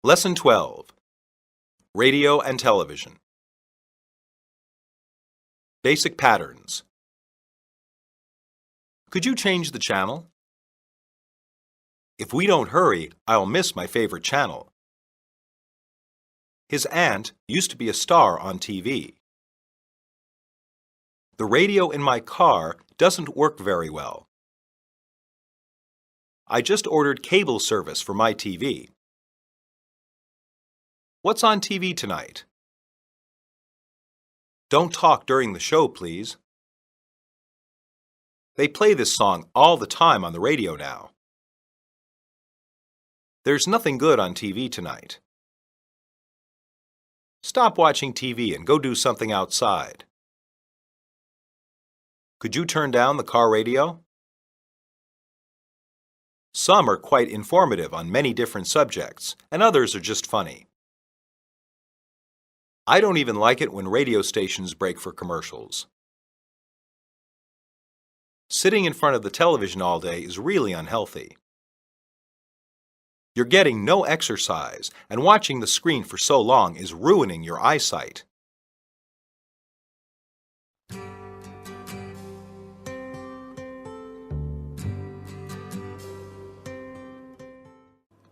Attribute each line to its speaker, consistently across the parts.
Speaker 1: Lesson 12. Radio and Television. Basic Patterns. Could you change the channel? If we don't hurry, I'll miss my favorite channel. His aunt used to be a star on TV. The radio in my car doesn't work very well. I just ordered cable service for my TV. What's on TV tonight? Don't talk during the show, please. They play this song all the time on the radio now. There's nothing good on TV tonight. Stop watching TV and go do something outside. Could you turn down the car radio? Some are quite informative on many different subjects, and others are just funny. I don't even like it when radio stations break for commercials. Sitting in front of the television all day is really unhealthy. You're getting no exercise, and watching the screen for so long is ruining your eyesight.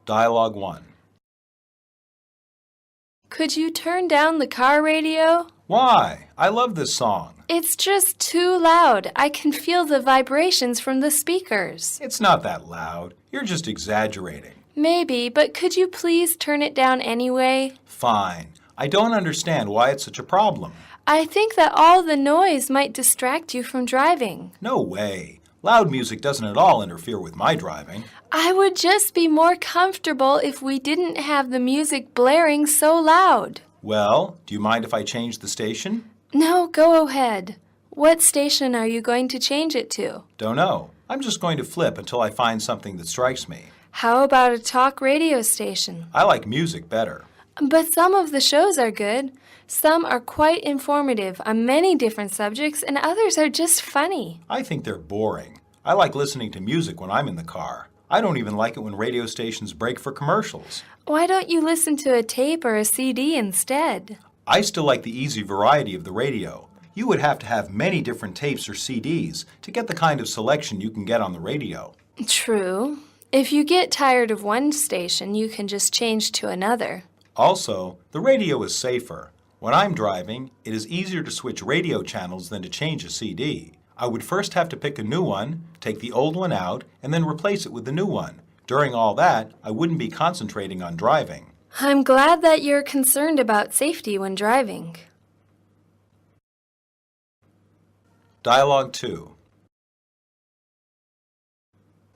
Speaker 1: Dialogue 1.
Speaker 2: Could you turn down the car radio?
Speaker 1: Why? I love this song.
Speaker 2: It's just too loud. I can feel the vibrations from the speakers.
Speaker 1: It's not that loud. You're just exaggerating.
Speaker 2: Maybe, but could you please turn it down anyway?
Speaker 1: Fine. I don't understand why it's such a problem.
Speaker 2: I think that all the noise might distract you from driving.
Speaker 1: No way. Loud music doesn't at all interfere with my driving.
Speaker 2: I would just be more comfortable if we didn't have the music blaring so loud.
Speaker 1: Well, do you mind if I change the station?
Speaker 2: No, go ahead. What station are you going to change it to?
Speaker 1: Don't know. I'm just going to flip until I find something that strikes me.
Speaker 2: How about a talk radio station?
Speaker 1: I like music better.
Speaker 2: But some of the shows are good. Some are quite informative on many different subjects, and others are just funny.
Speaker 1: I think they're boring. I like listening to music when I'm in the car. I don't even like it when radio stations break for commercials.
Speaker 2: Why don't you listen to a tape or a CD instead?
Speaker 1: I still like the easy variety of the radio. You would have to have many different tapes or CDs to get the kind of selection you can get on the radio.
Speaker 2: True. If you get tired of one station, you can just change to another.
Speaker 1: Also, the radio is safer. When I'm driving, it is easier to switch radio channels than to change a CD. I would first have to pick a new one, take the old one out, and then replace it with the new one. During all that, I wouldn't be concentrating on driving.
Speaker 2: I'm glad that you're concerned about safety when driving.
Speaker 1: Dialogue 2.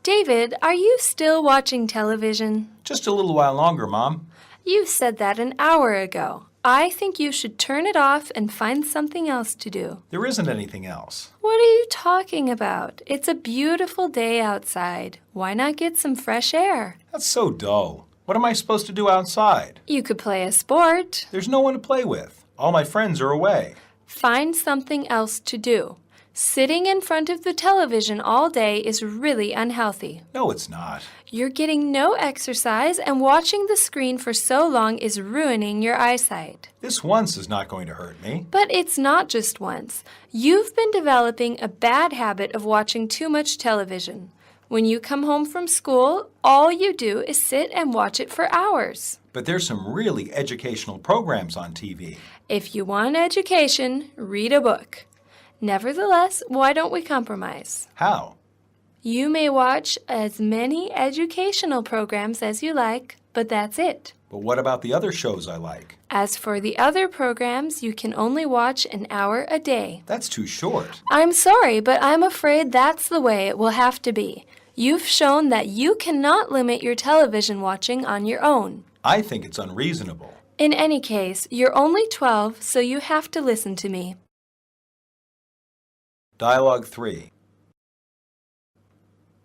Speaker 2: David, are you still watching television?
Speaker 1: Just a little while longer, Mom.
Speaker 2: You said that an hour ago. I think you should turn it off and find something else to do.
Speaker 1: There isn't anything else.
Speaker 2: What are you talking about? It's a beautiful day outside. Why not get some fresh air?
Speaker 1: That's so dull. What am I supposed to do outside?
Speaker 2: You could play a sport.
Speaker 1: There's no one to play with. All my friends are away.
Speaker 2: Find something else to do. Sitting in front of the television all day is really unhealthy.
Speaker 1: No, it's not.
Speaker 2: You're getting no exercise, and watching the screen for so long is ruining your eyesight.
Speaker 1: This once is not going to hurt me.
Speaker 2: But it's not just once. You've been developing a bad habit of watching too much television. When you come home from school, all you do is sit and watch it for hours.
Speaker 1: But there's some really educational programs on TV.
Speaker 2: If you want education, read a book. Nevertheless, why don't we compromise?
Speaker 1: How?
Speaker 2: You may watch as many educational programs as you like, but that's it.
Speaker 1: But what about the other shows I like?
Speaker 2: As for the other programs, you can only watch an hour a day.
Speaker 1: That's too short.
Speaker 2: I'm sorry, but I'm afraid that's the way it will have to be. You've shown that you cannot limit your television watching on your own.
Speaker 1: I think it's unreasonable.
Speaker 2: In any case, you're only 12, so you have to listen to me.
Speaker 1: Dialogue 3.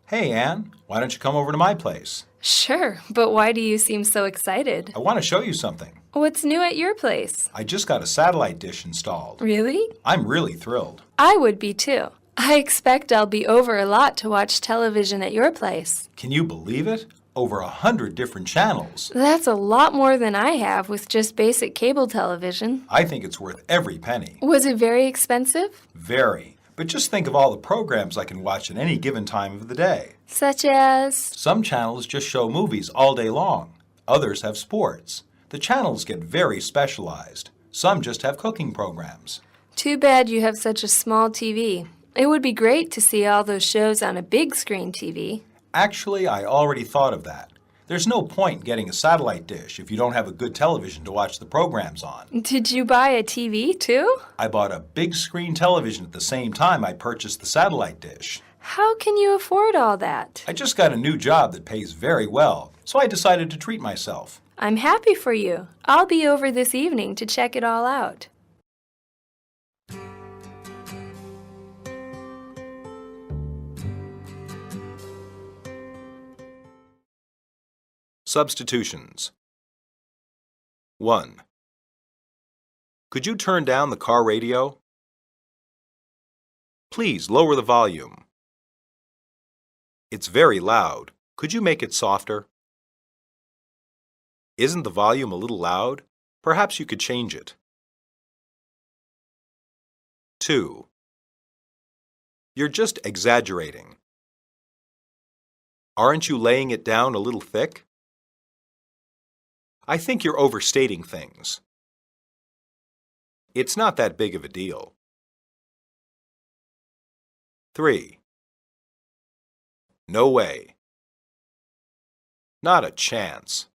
Speaker 1: Hey, Anne, why don't you come over to my place?
Speaker 2: Sure, but why do you seem so excited?
Speaker 1: I want to show you something.
Speaker 2: What's new at your place?
Speaker 1: I just got a satellite dish installed.
Speaker 2: Really?
Speaker 1: I'm really thrilled.
Speaker 2: I would be too. I expect I'll be over a lot to watch television at your place.
Speaker 1: Can you believe it? Over 100 different channels.
Speaker 2: That's a lot more than I have with just basic cable television.
Speaker 1: I think it's worth every penny.
Speaker 2: Was it very expensive?
Speaker 1: Very. But just think of all the programs I can watch at any given time of the day.
Speaker 2: Such as?
Speaker 1: Some channels just show movies all day long. Others have sports. The channels get very specialized. Some just have cooking programs.
Speaker 2: Too bad you have such a small TV. It would be great to see all those shows on a big screen TV.
Speaker 1: Actually, I already thought of that. There's no point getting a satellite dish if you don't have a good television to watch the programs on.
Speaker 2: Did you buy a TV too?
Speaker 1: I bought a big screen television at the same time I purchased the satellite dish.
Speaker 2: How can you afford all that?
Speaker 1: I just got a new job that pays very well, so I decided to treat myself.
Speaker 2: I'm happy for you. I'll be over this evening to check it all out.
Speaker 1: Substitutions. 1. Could you turn down the car radio? Please lower the volume. It's very loud. Could you make it softer? Isn't the volume a little loud? Perhaps you could change it. 2. You're just exaggerating. Aren't you laying it down a little thick? I think you're overstating things. It's not that big of a deal. 3. No way. Not a chance.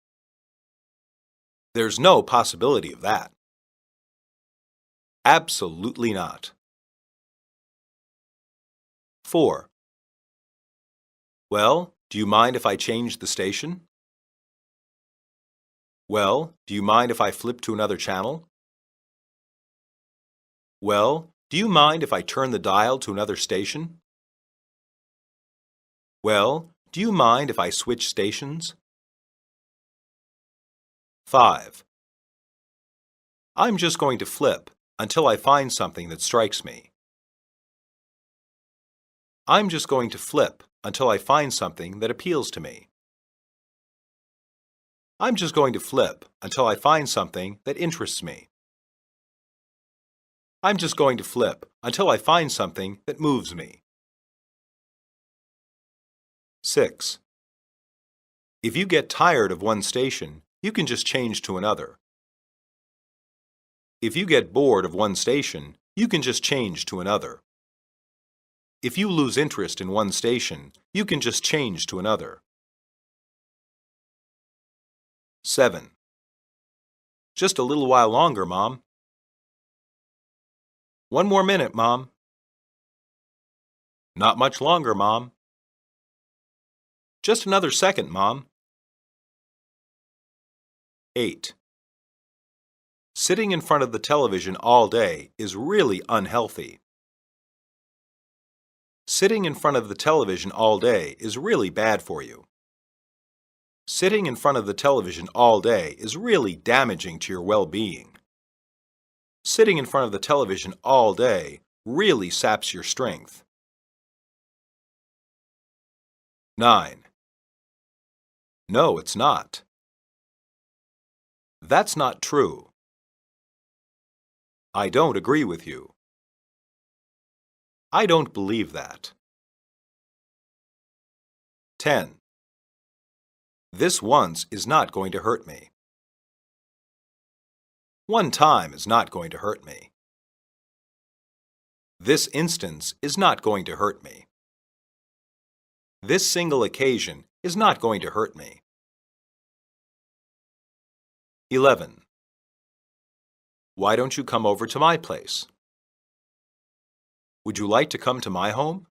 Speaker 1: There's no possibility of that. Absolutely not. 4. Well, do you mind if I change the station? Well, do you mind if I flip to another channel? Well, do you mind if I turn the dial to another station? Well, do you mind if I switch stations? 5. I'm just going to flip until I find something that strikes me. I'm just going to flip until I find something that appeals to me. I'm just going to flip until I find something that interests me. I'm just going to flip until I find something that moves me. 6. If you get tired of one station, you can just change to another. If you get bored of one station, you can just change to another. If you lose interest in one station, you can just change to another. 7. Just a little while longer, Mom. 1 more minute, Mom. Not much longer, Mom. Just another second, Mom. 8. Sitting in front of the television all day is really unhealthy. Sitting in front of the television all day is really bad for you. Sitting in front of the television all day is really damaging to your well-being. Sitting in front of the television all day really saps your strength. 9. No, it's not. That's not true. I don't agree with you. I don't believe that. 10. This once is not going to hurt me. One time is not going to hurt me. This instance is not going to hurt me. This single occasion is not going to hurt me. 11. Why don't you come over to my place? Would you like to come to my home?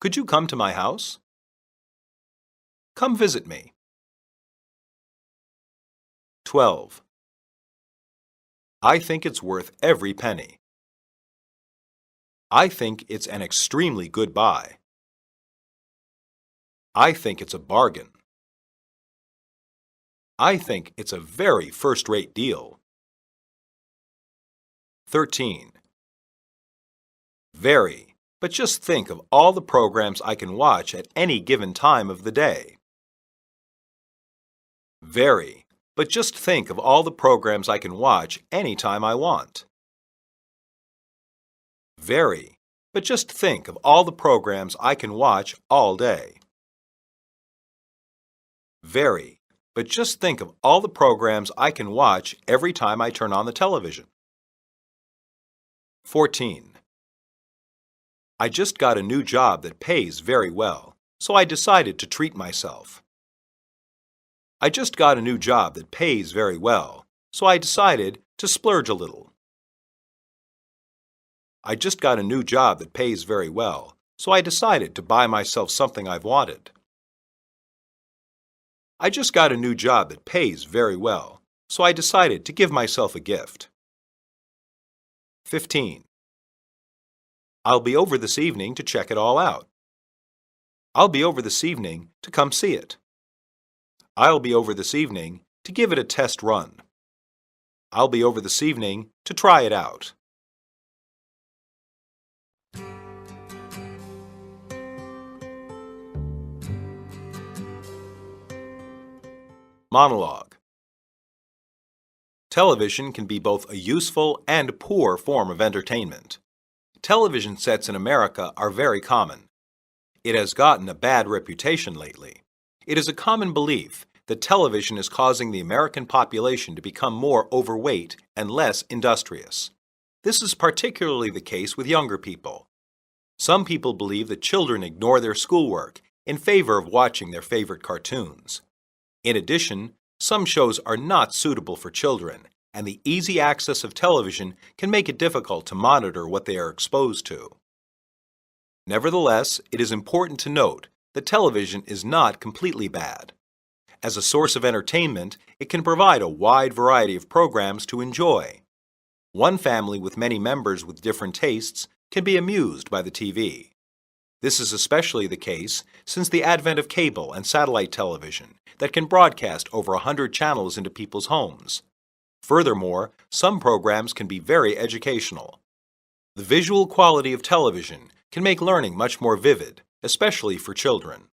Speaker 1: Could you come to my house? Come visit me. 12. I think it's worth every penny. I think it's an extremely good buy. I think it's a bargain. I think it's a very first-rate deal. 13. Very. but just think of all the programs I can watch at any given time of the day. Very, but just think of all the programs I can watch anytime I want. Very, but just think of all the programs I can watch all day. Very, but just think of all the programs I can watch every time I turn on the television. 14. I just got a new job that pays very well, so I decided to treat myself. I just got a new job that pays very well, so I decided to splurge a little. I just got a new job that pays very well, so I decided to buy myself something I've wanted. I just got a new job that pays very well, so I decided to give myself a gift. 15. I'll be over this evening to check it all out. I'll be over this evening to come see it. I'll be over this evening to give it a test run. I'll be over this evening to try it out. Monologue. Television can be both a useful and poor form of entertainment. Television sets in America are very common. It has gotten a bad reputation lately. It is a common belief that television is causing the American population to become more overweight and less industrious. This is particularly the case with younger people. Some people believe that children ignore their schoolwork in favor of watching their favorite cartoons. In addition, some shows are not suitable for children, and the easy access of television can make it difficult to monitor what they are exposed to. Nevertheless, it is important to note that television is not completely bad. As a source of entertainment, it can provide a wide variety of programs to enjoy. One family with many members with different tastes can be amused by the TV. This is especially the case since the advent of cable and satellite television that can broadcast over 100 channels into people's homes. Furthermore, some programs can be very educational. The visual quality of television can make learning much more vivid, especially for children.